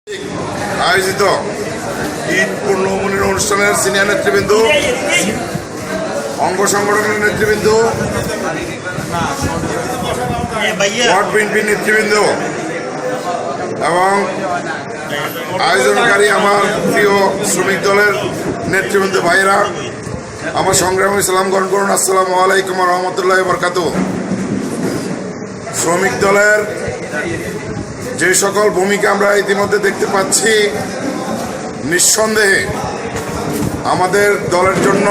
আয়োজিত ঈদ পূর্ণমূল্য অনুষ্ঠানের সিনিয়র নেতৃবৃন্দ, অঙ্গ সংগঠনের নেতৃবৃন্দ, ওয়ার্ড বিএনপির নেতৃবৃন্দ এবং আয়োজনকারী আমার প্রিয় শ্রমিক দলের নেতৃবৃন্দ ভাইয়েরা, আমার সংগ্রামী সালাম গ্রহণ করুন। আসসালামু আলাইকুম ওয়া রাহমাতুল্লাহি ওয়া বারাকাতুহু। শ্রমিক দলের যে সকল ভূমিকা আমরা ইতিমধ্যে দেখতে পাচ্ছি, নিঃসন্দেহে আমাদের দলের জন্য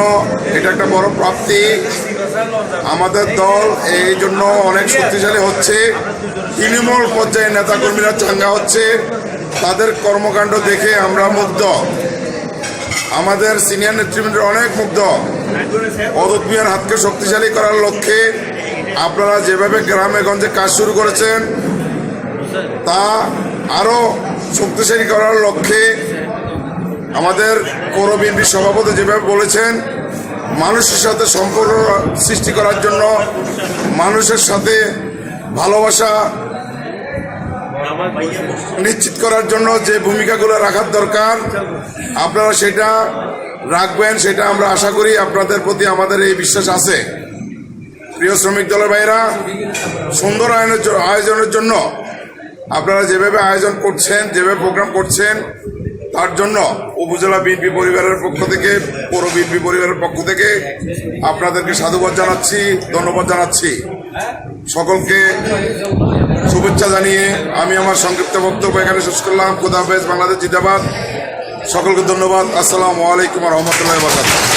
এটা একটা বড় প্রাপ্তি। আমাদের দল এই জন্য অনেক শক্তিশালী হচ্ছে। তৃণমূল পর্যায়ে নেতাকর্মীরা চাঙ্গা হচ্ছে, তাদের কর্মকাণ্ড দেখে আমরা মুগ্ধ। আমাদের সিনিয়র নেতৃবৃন্দ অনেক মুগ্ধ। অদূত মিয়ার হাতকে শক্তিশালী করার লক্ষ্যে আপনারা যেভাবে গ্রামে গঞ্জে কাজ শুরু করেছেন, তা আরও শক্তিশালী করার লক্ষ্যে আমাদের পৌর বিএনপির সভাপতি যেভাবে বলেছেন, মানুষের সাথে সম্পর্ক সৃষ্টি করার জন্য, মানুষের সাথে ভালোবাসা নিশ্চিত করার জন্য যে ভূমিকাগুলো রাখার দরকার, আপনারা সেটা রাখবেন, সেটা আমরা আশা করি। আপনাদের প্রতি আমাদের এই বিশ্বাস আছে। প্রিয় শ্রমিক দলের ভাইরা, সুন্দর আয়োজনের জন্য আপনারা যেভাবে আয়োজন করছেন, যেভাবে প্রোগ্রাম করছেন, তার জন্য উপজেলা বিএনপি পরিবারের পক্ষ থেকে, পৌর বিএনপি পরিবারের পক্ষ থেকে আপনাদেরকে সাধুবাদ জানাচ্ছি, ধন্যবাদ জানাচ্ছি। সকলকে শুভেচ্ছা জানিয়ে আমি আমার সংক্ষিপ্ত বক্তব্য এখানে শেষ করলাম। খোদা হাফেজ, বাংলাদেশ জিন্দাবাদ। সকলকে ধন্যবাদ। আসসালামু আলাইকুম ওয়া রাহমাতুল্লাহি ওয়া বারাকাতুহু।